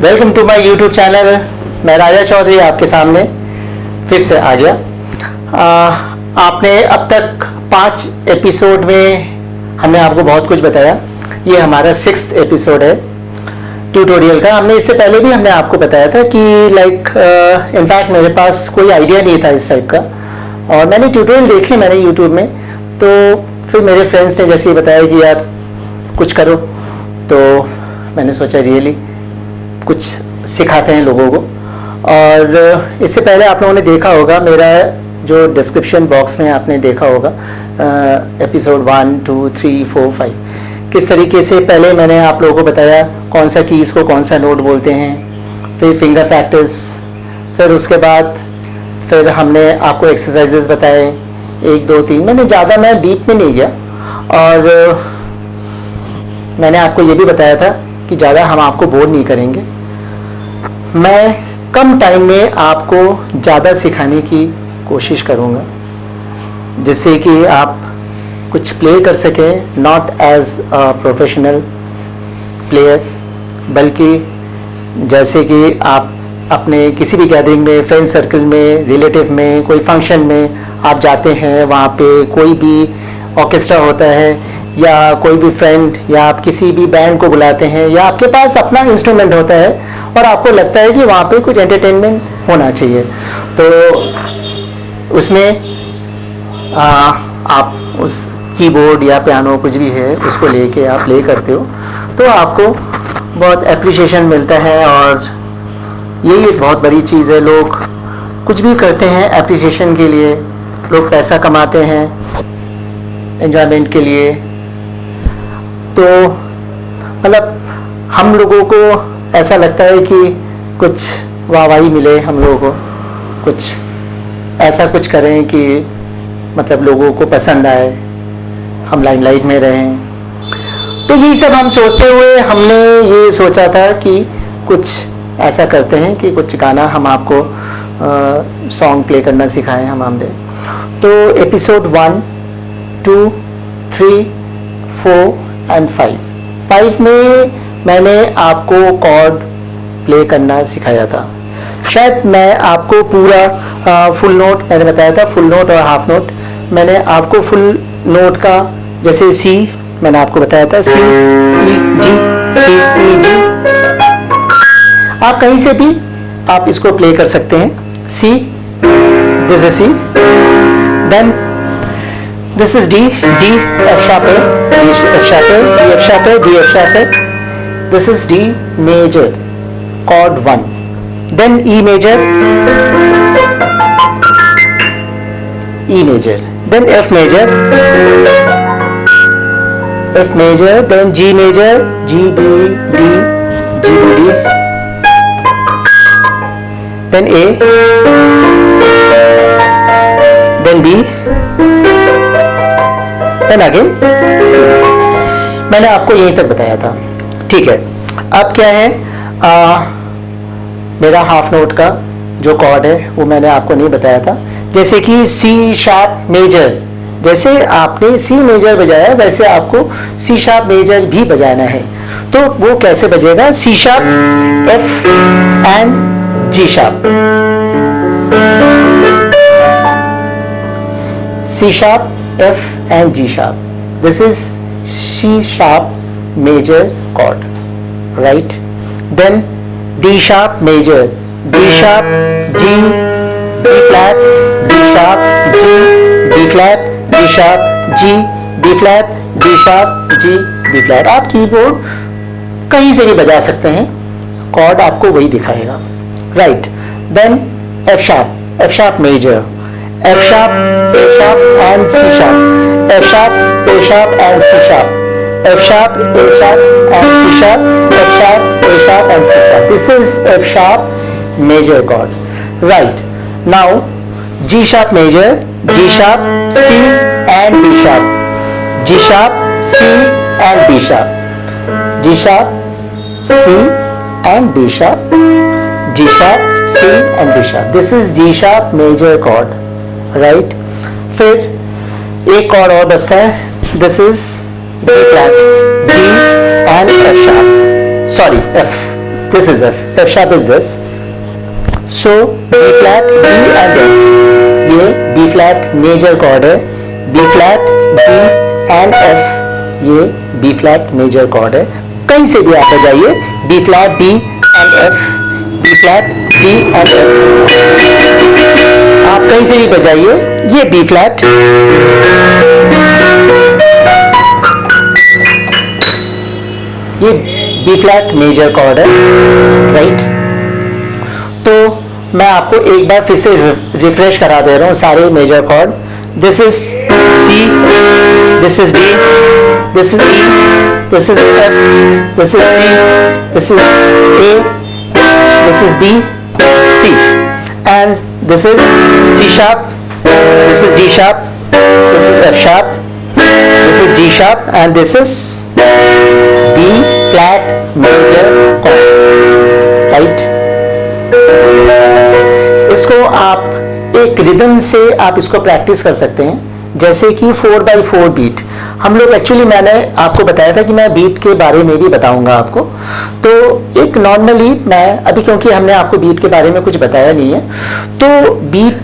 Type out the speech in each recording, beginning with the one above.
Welcome to my YouTube channel. मैं राजा चौधरी आपके सामने फिर से आ गया। आपने अब तक 5 एपिसोड में हमने आपको बहुत कुछ बताया। ये हमारा 6th एपिसोड है ट्यूटोरियल का। इससे पहले भी हमने आपको बताया था कि इनफैक्ट मेरे पास कोई आइडिया नहीं था इस टाइप का, और मैंने ट्यूटोरियल देखे मैंने यूट्यूब में। तो फिर मेरे फ्रेंड्स ने जैसे ही बताया कि यार कुछ करो, तो मैंने सोचा रियली कुछ सिखाते हैं लोगों को। और इससे पहले आप लोगों ने देखा होगा मेरा जो डिस्क्रिप्शन बॉक्स में आपने देखा होगा एपिसोड 1, 2, 3, 4, 5 किस तरीके से पहले मैंने आप लोगों को बताया कौन सा कीज़ को कौन सा नोट बोलते हैं, फिर फिंगर प्रैक्टिस, फिर उसके बाद फिर हमने आपको एक्सरसाइजेस बताए 1, 2, 3। मैं डीप में नहीं गया, और मैंने आपको ये भी बताया था कि ज़्यादा हम आपको बोर नहीं करेंगे। मैं कम टाइम में आपको ज़्यादा सिखाने की कोशिश करूँगा, जिससे कि आप कुछ प्ले कर सकें, not as a professional player, बल्कि जैसे कि आप अपने किसी भी गैदरिंग में, फ्रेंड सर्कल में, रिलेटिव में, कोई फंक्शन में आप जाते हैं, वहाँ पे कोई भी ऑर्केस्ट्रा होता है या कोई भी फ्रेंड या आप किसी भी बैंड को बुलाते हैं या आपके पास अपना इंस्ट्रूमेंट होता है और आपको लगता है कि वहाँ पे कुछ एंटरटेनमेंट होना चाहिए, तो उसमें आप उस कीबोर्ड या पियानो कुछ भी है उसको लेके आप प्ले करते हो, तो आपको बहुत एप्रिसिएशन मिलता है। और यही एक बहुत बड़ी चीज़ है, लोग कुछ भी करते हैं एप्रिसिएशन के लिए, लोग पैसा कमाते हैं एंजॉयमेंट के लिए। तो हम लोगों को ऐसा लगता है कि कुछ वाहवाही मिले, हम लोगों को कुछ ऐसा कुछ करें कि लोगों को पसंद आए, हम लाइमलाइट में रहें। तो यही सब हम सोचते हुए हमने ये सोचा था कि कुछ ऐसा करते हैं कि कुछ गाना हम आपको सॉन्ग प्ले करना सिखाएं हमने। तो एपिसोड 1, 2, 3, 4 एंड 5 में मैंने आपको कॉर्ड प्ले करना सिखाया था। शायद मैं आपको पूरा फुल नोट मैंने बताया था, फुल नोट और हाफ नोट। मैंने आपको फुल नोट का जैसे सी मैंने आपको बताया था, सी ई जी, सी ई जी। आप कहीं से भी आप इसको प्ले कर सकते हैं। C, this is C, then this is D, D, F sharp, D, F sharp, D, F sharp, D, F sharp. This is D major, chord 1. Then E major, E major. Then F major, F major. Then G major, G, B, D, G, B, D. Then A, then B. Then again C. मैंने आपको यहीं तक बताया था, ठीक है। अब क्या है, मेरा हाफ नोट का जो कॉर्ड है वो मैंने आपको नहीं बताया था। जैसे कि सी शार्प मेजर, जैसे आपने सी मेजर बजाया वैसे आपको सी शार्प मेजर भी बजाना है। तो वो कैसे बजेगा, C sharp, F and G sharp, C sharp, F and G sharp. This is C sharp major chord, right? Then D sharp major, D sharp, G, D flat, D sharp, G, D flat, D sharp, G, D flat, D sharp, G, D flat. आप keyboard कहीं से भी बजा सकते हैं, cord आपको वही दिखाएगा, right? Then F sharp major, F sharp, A sharp and C sharp, F sharp, A sharp and C sharp, F sharp, A sharp and C sharp, F sharp, A sharp and C sharp. This is F sharp major chord, right? Now G sharp major, G sharp, C and B sharp, G sharp, C and B sharp, G sharp, C and B sharp, G sharp, C and B sharp. This is G sharp major chord. Right, फिर एक cord और बचता है, this is D flat, D and F sharp, sorry F, this is F. F sharp is this. So B flat, D and F. ये B flat major chord है. B flat, D and F. ये B flat major chord है. कहीं से भी आप बजाइए B flat, D and F. B flat, D and F. आप कहीं से भी बजाइए. ये B flat. ये बी फ्लैट मेजर कॉर्ड है, राइट. तो मैं आपको एक बार फिर से रिफ्रेश करा दे रहा हूं सारे major chord. This is C, this is D, this is E, this is F, this is G, this is A, this is B, C, and this is C sharp, this is D sharp, this is F sharp, this is G sharp, and this is B flat major chord, right. इसको आप एक rhythm से आप इसको practice कर सकते हैं, जैसे कि 4/4 बीट. हम लोग एक्चुअली मैंने आपको बताया था कि मैं बीट के बारे में भी बताऊंगा आपको. तो एक नॉर्मली मैं अभी, क्योंकि हमने आपको बीट के बारे में कुछ बताया नहीं है, तो बीट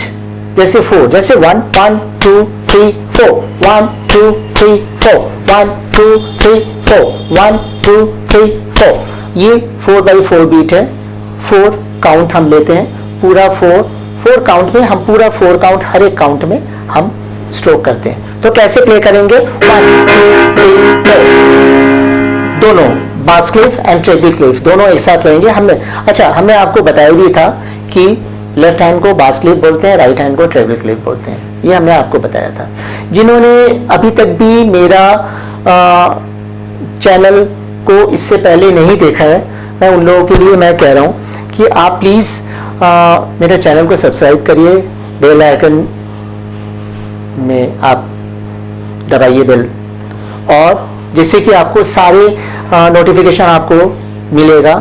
जैसे 4, जैसे 1 1 2 3 4, 1 2 3 4, 1 2 3 4, 1 2 3 4. ये 4/4 बीट है. 4 काउंट हम लेते हैं, पूरा 4 काउंट में हम पूरा 4 काउंट हर एक काउंट में हम स्ट्रोक करते हैं. तो कैसे प्ले करेंगे? 1 2 3 4. दोनों बास क्लेफ एंड ट्रेबल क्लेफ दोनों एक साथ लेंगे. हमने आपको बताया भी था कि लेफ्ट हैंड को बास क्लेफ बोलते हैं, राइट हैंड को ट्रेबल क्लेफ बोलते हैं. ये हमने आपको बताया था. जिन्होंने अभी तक भी मेरा चैनल को इससे पहले नहीं देखा है, मैं उन लोगों के लिए मैं कह रहा हूँ कि आप प्लीज़ मेरे चैनल को सब्सक्राइब करिए. बेल आइकन में आप दबाइए बेल, और जिससे कि आपको सारे नोटिफिकेशन आपको मिलेगा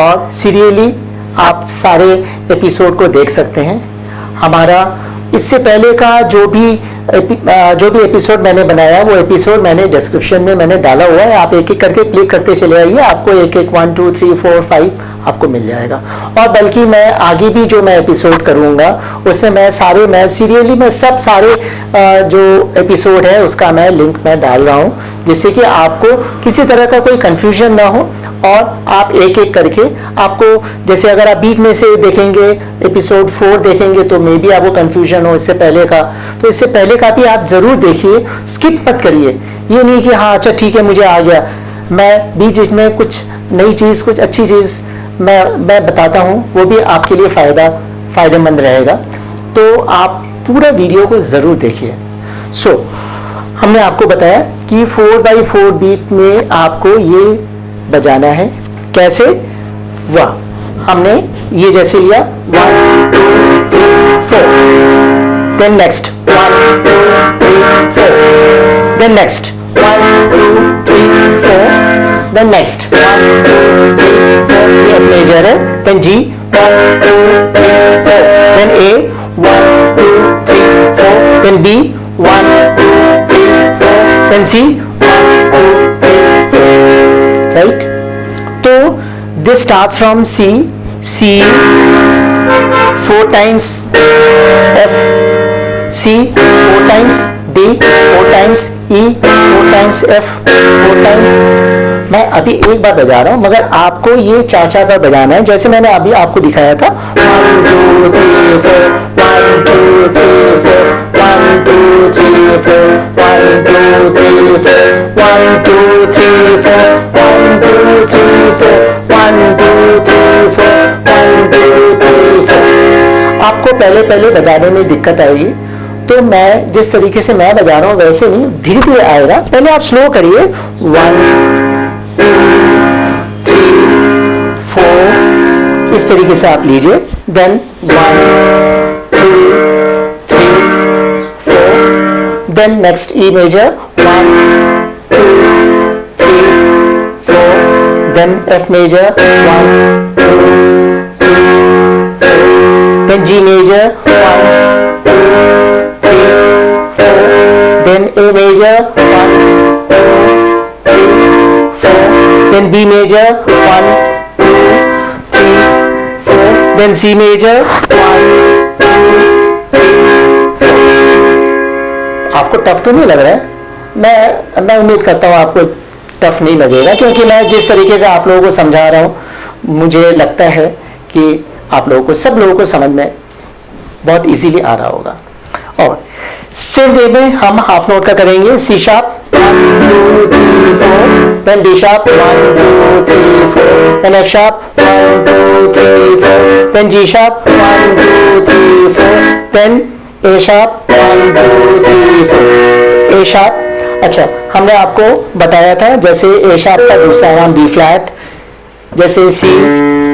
और सीरियली आप सारे एपिसोड को देख सकते हैं. हमारा इससे पहले का जो भी एपिसोड मैंने बनाया, वो एपिसोड मैंने डिस्क्रिप्शन में मैंने डाला हुआ है. आप एक एक करके क्लिक करते चले आइए, आपको एक 1 2 3 4 5 आपको मिल जाएगा. और बल्कि मैं आगे भी जो मैं एपिसोड करूंगा उसमें मैं सीरियली मैं सब सारे जो एपिसोड है उसका मैं लिंक मैं डाल रहा हूं, जिससे कि आपको किसी तरह का कोई कंफ्यूजन ना हो और आप एक एक करके आपको, जैसे अगर आप बीच में से देखेंगे एपिसोड 4 देखेंगे तो मे बी आपको कंफ्यूजन हो इससे पहले का, तो इससे पहले का भी आप जरूर देखिए, स्किप मत करिए. ये नहीं कि हाँ अच्छा ठीक है मुझे आ गया, मैं बीच में कुछ नई चीज़, कुछ अच्छी चीज़ मैं बताता हूँ, वो भी आपके लिए फ़ायदेमंद रहेगा. तो आप पूरा वीडियो को ज़रूर देखिए. हमने आपको बताया कि 4/4 बीट में आपको ये बजाना है. कैसे? वाह, हमने ये जैसे लिया 1 2 3 4, then next 1 2 3 4, then next 1 2 3 4, then next 1 2 3 4. ये मेजर है. Then G 1 2 3 4, then A 1 2 3 4, then B 1 2 3 4, then C 1 2 3 4, right. तो this starts from C 4 times F, C 4 times D, 4 times E, 4 times F, 4 times. मैं अभी एक बार बजा रहा हूँ, मगर आपको ये 4 बार बजाना है, जैसे मैंने अभी आपको दिखाया था. 1 2 3 4, 1 2 3 4, 1 2 3 4, 1 2 3 4, 1 2 3 4, 1 2 3 4, 1 2 3 4, 1 2 3 4. आपको पहले बजाने में दिक्कत आएगी, तो मैं जिस तरीके से मैं बजा रहा हूँ वैसे नहीं, धीरे धीरे आएगा. पहले आप स्लो करिए. 1 2 3 4, इस तरीके से आप लीजिए. Then 1 2 3 4, then next E major 1 2 3 4, then F major 1 2 3 4, then G major 1 2 3 4, then A major 1 2 3 4, then B major 1 2 then C major 1 2 3 4। आपको टफ तो नहीं लग रहा है? मैं उम्मीद करता हूँ आपको टफ नहीं लगेगा, क्योंकि मैं जिस तरीके से आप लोगों को समझा रहा हूँ मुझे लगता है कि आप लोगों को, सब लोगों को समझ में बहुत इजीली आ रहा होगा। और सेम वे में हम हाफ नोट का करेंगे। C sharp 1 2 3 4, then D sharp 1 2 3 4, then F sharp 1 2 3 4, then G sharp 1 2 3 4, then A sharp 1 2 3 4, A sharp. अच्छा, हमने आपको बताया था जैसे ए शार्प का दूसरा नाम बी फ्लैट, जैसे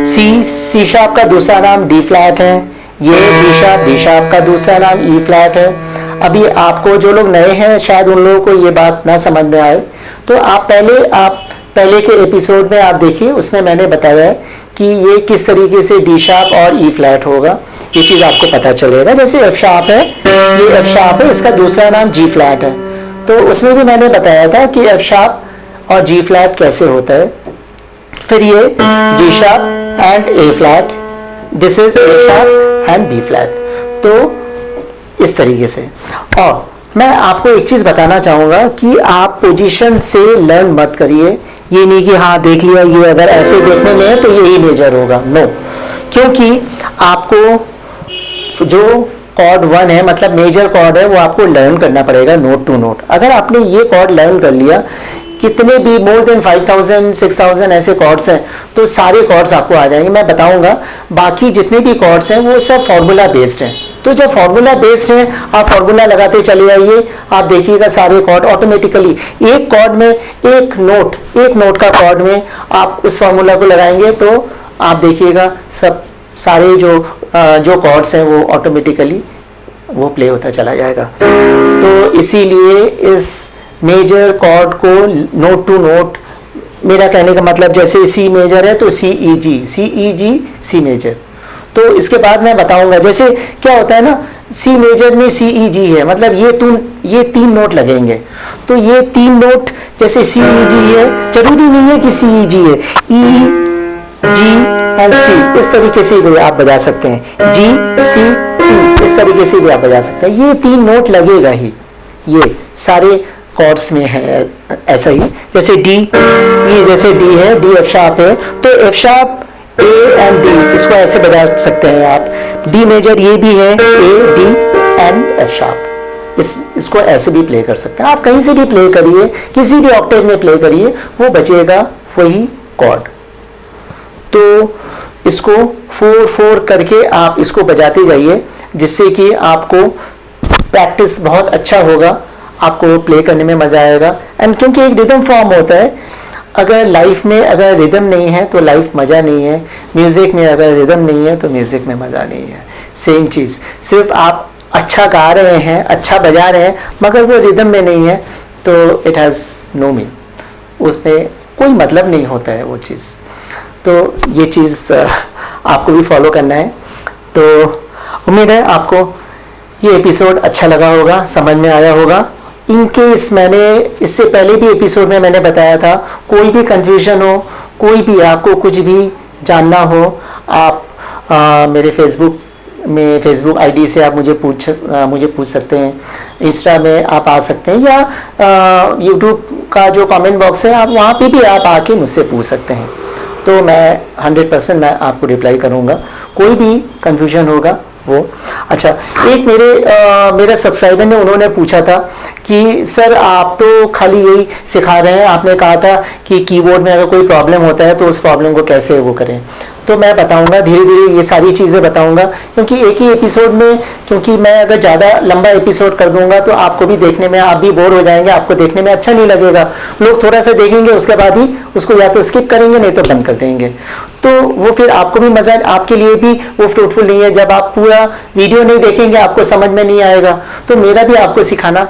सी शार्प का दूसरा नाम डी फ्लैट है, ये डी शार्प का दूसरा नाम ई फ्लैट है। अभी आपको जो लोग नए हैं शायद उन लोगों को ये बात ना समझ में आए, तो आप पहले के एपिसोड में आप देखिए, उसमें मैंने बताया है कि ये किस तरीके से डी शार्प और ई फ्लैट होगा, ये चीज़ आपको पता चलेगा। जैसे एफ शार्प है, ये एफ शार्प है, इसका दूसरा नाम जी फ्लैट है, तो उसमें भी मैंने बताया था कि एफ शार्प और जी फ्लैट कैसे होता है। फिर ये G sharp and A flat, this is A sharp and B flat, तो इस तरीके से। और मैं आपको एक चीज बताना चाहूंगा कि आप पोजीशन से लर्न मत करिए, ये नहीं कि हाँ देख लिया, ये अगर ऐसे देखने में है तो यही मेजर होगा, नो। क्योंकि आपको जो कॉर्ड 1 है, मतलब मेजर कॉर्ड है, वो आपको लर्न करना पड़ेगा नोट टू नोट। अगर आपने ये कॉर्ड लर्न कर लिया, कितने भी मोर देन 5000 6000 ऐसे कॉर्ड्स हैं, तो सारे कॉर्ड्स आपको आ जाएंगे। मैं बताऊंगा बाकी जितने भी कॉर्ड्स हैं वो सब फॉर्मूला बेस्ड हैं, तो जब फॉर्मूला बेस्ड है आप फॉर्मूला लगाते चले आइए, आप देखिएगा सारे कॉर्ड ऑटोमेटिकली एक कॉर्ड में एक नोट का कॉर्ड में आप उस फॉर्मूला को लगाएंगे तो आप देखिएगा सब सारे जो कॉर्ड्स हैं वो ऑटोमेटिकली वो प्ले होता चला जाएगा। तो इसीलिए इस मेजर कॉर्ड को नोट टू नोट, मेरा कहने का मतलब जैसे सी मेजर है तो सी ई जी सी मेजर। तो इसके बाद मैं बताऊंगा जैसे क्या होता है ना, सी मेजर में सी ई जी है, मतलब ये 3 नोट लगेंगे, तो ये 3 नोट जैसे सी ई जी है, जरूरी नहीं है कि सी ई जी है, ई जी एंड सी, इस तरीके से भी आप बजा सकते हैं, जी सी ई, इस तरीके से भी आप बजा सकते हैं। ये 3 नोट लगेगा ही, ये सारे कॉर्ड्स में है ऐसा ही। जैसे डी, ये जैसे डी है, डी एफ शार्प है, तो F sharp A and D, इसको ऐसे बजा सकते हैं आप। डी मेजर ये भी है, A D and F sharp, इसको ऐसे भी प्ले कर सकते हैं आप, कहीं से भी प्ले करिए, किसी भी ऑक्टेव में प्ले करिए, वो बचेगा वही कॉर्ड। तो इसको 4/4 करके आप इसको बजाते जाइए, जिससे कि आपको प्रैक्टिस बहुत अच्छा होगा, आपको प्ले करने में मजा आएगा। एंड क्योंकि एक रिदम फॉर्म होता है, अगर लाइफ में अगर रिदम नहीं है तो लाइफ मजा नहीं है, म्यूजिक में अगर रिदम नहीं है तो म्यूजिक में मजा नहीं है। सेम चीज, सिर्फ आप अच्छा गा रहे हैं, अच्छा बजा रहे हैं, मगर वो रिदम में नहीं है तो इट हैज नो मीन, उसमें कोई मतलब नहीं होता है वो चीज़। तो ये चीज़ आपको भी फॉलो करना है। तो उम्मीद है आपको ये एपिसोड अच्छा लगा होगा, समझ में आया होगा। इनकेस मैंने इससे पहले भी एपिसोड में मैंने बताया था, कोई भी कंफ्यूजन हो, कोई भी आपको कुछ भी जानना हो, आप मेरे फेसबुक आईडी से आप मुझे पूछ सकते हैं, इंस्टा में आप आ सकते हैं, या यूट्यूब का जो कमेंट बॉक्स है आप वहाँ पे भी आप आके मुझसे पूछ सकते हैं। तो मैं 100% मैं आपको रिप्लाई करूँगा, कोई भी कंफ्यूजन होगा वो। अच्छा, एक मेरा सब्सक्राइबर ने उन्होंने पूछा था कि सर आप तो खाली यही सिखा रहे हैं, आपने कहा था कि कीबोर्ड में अगर कोई प्रॉब्लम होता है तो उस प्रॉब्लम को कैसे वो करें। तो मैं बताऊंगा, धीरे धीरे ये सारी चीज़ें बताऊंगा, क्योंकि एक ही एपिसोड में, क्योंकि मैं अगर ज़्यादा लंबा एपिसोड कर दूंगा तो आपको भी देखने में, आप भी बोर हो जाएंगे, आपको देखने में अच्छा नहीं लगेगा। लोग थोड़ा सा देखेंगे, उसके बाद ही उसको या तो स्किप करेंगे नहीं तो बंद कर देंगे, तो वो फिर आपको भी मजा, आपके लिए भी वो फ्रूटफुल नहीं है। जब आप पूरा वीडियो नहीं देखेंगे आपको समझ में नहीं आएगा, तो मेरा भी आपको सिखाना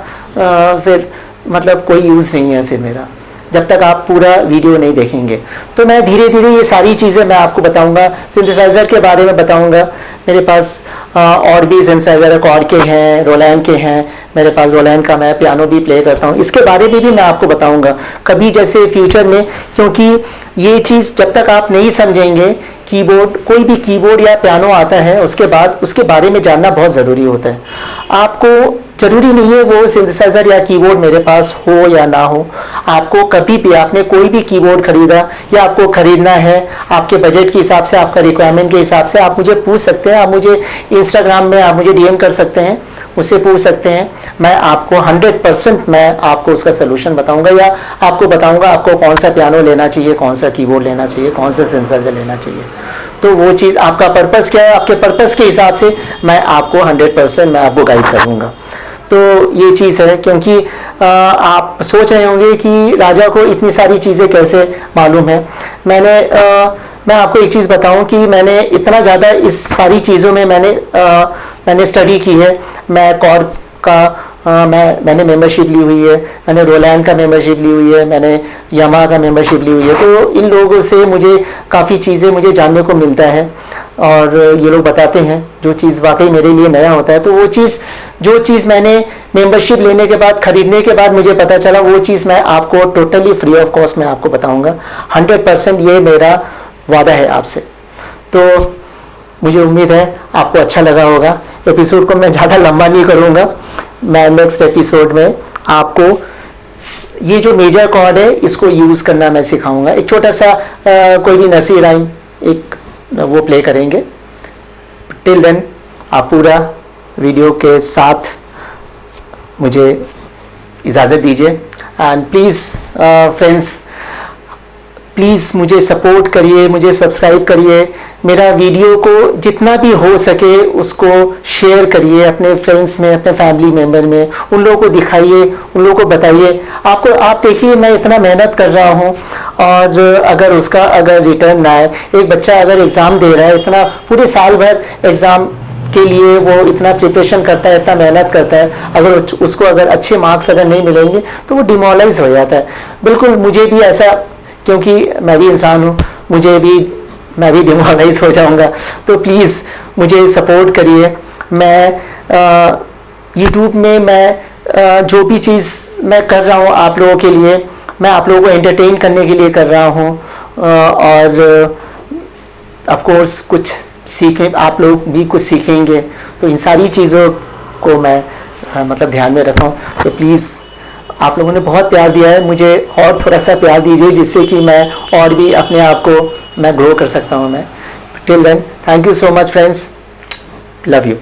फिर मतलब कोई यूज़ नहीं है फिर मेरा, जब तक आप पूरा वीडियो नहीं देखेंगे। तो मैं धीरे धीरे ये सारी चीज़ें मैं आपको बताऊंगा, सिंथेसाइज़र के बारे में बताऊंगा। मेरे पास और भी सिंथेसाइज़र कॉर्ड के हैं, रोलैंड के हैं, मेरे पास रोलैंड का मैं पियानो भी प्ले करता हूँ, इसके बारे में भी मैं आपको बताऊंगा कभी, जैसे फ्यूचर में, क्योंकि ये चीज़ जब तक आप नहीं समझेंगे कीबोर्ड, कोई भी कीबोर्ड या पियानो आता है उसके बाद उसके बारे में जानना बहुत ज़रूरी होता है। आपको ज़रूरी नहीं है वो सिंथेसाइज़र या कीबोर्ड मेरे पास हो या ना हो। आपको कभी भी, आपने कोई भी कीबोर्ड खरीदा या आपको ख़रीदना है, आपके बजट के हिसाब से, आपका रिक्वायरमेंट के हिसाब से आप मुझे पूछ सकते हैं। आप मुझे इंस्टाग्राम में आप मुझे डीएम कर सकते हैं, मुझसे पूछ सकते हैं। मैं आपको 100% मैं आपको उसका सलूशन बताऊंगा, या आपको बताऊंगा आपको कौन सा पियानो लेना चाहिए, कौन सा कीबोर्ड लेना चाहिए, कौन सा सिंथेसाइजर लेना चाहिए। तो वो चीज़, आपका पर्पस क्या है, आपके पर्पस के हिसाब से मैं आपको 100% मैं आपको गाइड करूंगा। तो ये चीज़ है, क्योंकि आप सोच रहे होंगे कि राजा को इतनी सारी चीज़ें कैसे मालूम है। मैं आपको एक चीज़ बताऊं कि मैंने इतना ज़्यादा इस सारी चीज़ों में मैंने स्टडी की है। मैं कॉर्ग का मैंने मेंबरशिप ली हुई है, मैंने रोलैंड का मेंबरशिप ली हुई है, मैंने यामाहा का मेंबरशिप ली हुई है। तो इन लोगों से मुझे काफ़ी चीज़ें मुझे जानने को मिलता है, और ये लोग बताते हैं जो चीज़ वाकई मेरे लिए नया होता है। तो वो चीज़, जो चीज़ मैंने मेंबरशिप लेने के बाद, ख़रीदने के बाद मुझे पता चला, वो चीज़ मैं आपको टोटली फ्री ऑफ कॉस्ट में आपको बताऊँगा। 100% ये मेरा वादा है आपसे। तो मुझे उम्मीद है आपको अच्छा लगा होगा। एपिसोड को मैं ज़्यादा लंबा नहीं करूँगा। मैं नेक्स्ट एपिसोड में आपको ये जो मेजर कॉर्ड है इसको यूज़ करना मैं सिखाऊंगा। एक छोटा सा कोई भी नसी राइम एक वो प्ले करेंगे। टिल देन आप पूरा वीडियो के साथ मुझे इजाज़त दीजिए। एंड प्लीज़ फ्रेंड्स, प्लीज़ मुझे सपोर्ट करिए, मुझे सब्सक्राइब करिए। मेरा वीडियो को जितना भी हो सके उसको शेयर करिए अपने फ्रेंड्स में, अपने फैमिली मेम्बर में। उन लोगों को दिखाइए, उन लोगों को बताइए। आप देखिए मैं इतना मेहनत कर रहा हूँ, और अगर उसका रिटर्न ना आए, एक बच्चा अगर एग्ज़ाम दे रहा है, इतना पूरे साल भर एग्ज़ाम के लिए वो इतना प्रिपरेशन करता है, इतना मेहनत करता है, अगर उसको अच्छे मार्क्स अगर नहीं मिलेंगे तो वो डिमोरलाइज हो जाता है। बिल्कुल मुझे भी ऐसा, क्योंकि मैं भी इंसान हूँ, मैं भी डिमोरलाइज हो जाऊंगा। तो प्लीज़ मुझे सपोर्ट करिए। मैं यूट्यूब में मैं जो भी चीज़ मैं कर रहा हूँ आप लोगों के लिए, मैं आप लोगों को एंटरटेन करने के लिए कर रहा हूँ, और ऑफ कोर्स कुछ आप लोग भी कुछ सीखेंगे। तो इन सारी चीज़ों को मैं मतलब ध्यान में रखा हूँ। तो प्लीज़ आप लोगों ने बहुत प्यार दिया है, मुझे और थोड़ा सा प्यार दीजिए, जिससे कि मैं और भी अपने आप को मैं ग्रो कर सकता हूँ। मैं till then, thank you so much friends, love you.